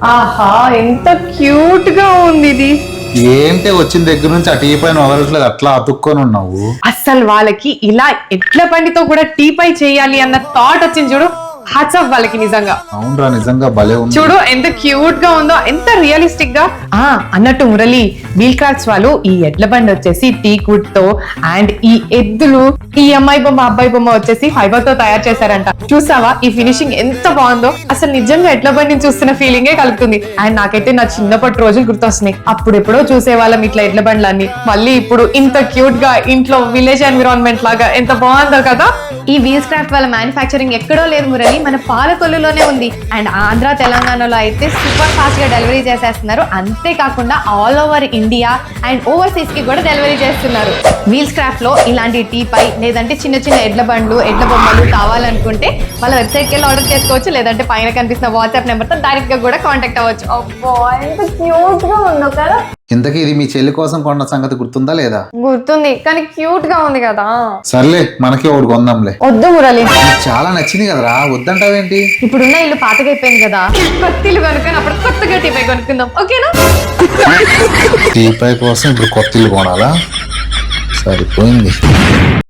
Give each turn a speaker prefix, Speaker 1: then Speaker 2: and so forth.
Speaker 1: ఆహా ఎంత క్యూట్ గా ఉంది ఇది.
Speaker 2: ఏంటి వచ్చిన దగ్గర నుంచి ఆ టీ పైన వదలట్లేదు, అట్లా అతుక్కొని ఉన్నావు.
Speaker 1: అస్సలు వాళ్ళకి ఇలా ఎడ్ల బండితో కూడా టీ పై చేయాలి అన్న థాట్ వచ్చింది చూడు. హ్యాట్స్ ఆఫ్ వాళ్ళకి నిజంగా.
Speaker 2: అవునరా, నిజంగా భలే ఉంది.
Speaker 1: చూడు ఎంత క్యూట్ గా ఉందో, ఎంత రియలిస్టిక్ గా. అన్నట్టు మురళి, వీల్ క్రాఫ్ట్స్ వాళ్ళు ఈ ఎడ్ల బండి వచ్చేసి టీ కుడ్ తో అండ్ ఈ ఎద్దులు, ఈ అమ్మాయి బొమ్మ అబ్బాయి బొమ్మ వచ్చేసి ఫైబర్ తో తయారు చేశారంట. చూసావా ఈ ఫినిషింగ్ ఎంత బాగుందో. అసలు నిజంగా ఎడ్ల బండిని చూస్తున్న ఫీలింగే కలుగుతుంది. అండ్ నాకైతే నా చిన్నప్పటి రోజులు గుర్తొస్తున్నాయి. అప్పుడెప్పుడో చూసేవాళ్ళం ఇట్లా ఎడ్ల బండ్లన్నీ. మళ్ళీ ఇప్పుడు ఇంత క్యూట్ గా ఇంట్లో విలేజ్ ఎన్విరాన్మెంట్ లాగా ఎంత బాగుందో కదా.
Speaker 3: ఈ వీల్స్ క్రాఫ్ట్ వాళ్ళ మ్యానుఫ్యాక్చరింగ్ ఎక్కడో లేదు మురళి, మన పాలకొల్లులోనే ఉంది. అండ్ ఆంధ్ర తెలంగాణలో అయితే సూపర్ ఫాస్ట్ గా డెలివరీ చేసేస్తున్నారు. అంతేకాకుండా all over India and overseas కి కూడా డెలివరీ చేస్తున్నారు. వీల్స్ క్రాఫ్ట్ లో ఇలాంటి టీ పై లేదంటే చిన్న చిన్న ఎడ్ల బండ్లు, ఎడ్ల బొమ్మలు కావాలనుకుంటే వాళ్ళ వెబ్సైట్కి వెళ్ళి ఆర్డర్ చేసుకోవచ్చు. లేదంటే పైన కనిపిస్తున్న వాట్సాప్ నెంబర్ తో డైరెక్ట్ గా కూడా కాంటాక్ట్ అవ్వచ్చు. అబ్బో ఎంత క్యూట్ గా ఉందో కదా.
Speaker 2: ఇంతకీ ఇది మీ చెల్లి కోసం కొన్న సంగతి గుర్తుందా లేదా?
Speaker 1: గుర్తుంది, కానీ క్యూట్ గా ఉంది కదా.
Speaker 2: సర్లే, మనకి ఒకటి కొందాంలే.
Speaker 1: వద్దు మురళి,
Speaker 2: చాలా నచ్చింది కదరా, వద్దంటావేంటి?
Speaker 1: ఇప్పుడున్న ఇల్లు పాతగా అయిపోయింది కదా, కొత్త ఇల్లు కొనుక్కొని అప్పుడు కొత్తగా టీ పై కొనుక్కుందాం, ఓకేనా?
Speaker 2: టీ పై కోసం ఇప్పుడు కొత్త ఇల్లు కొనాలా? సరిపోయింది.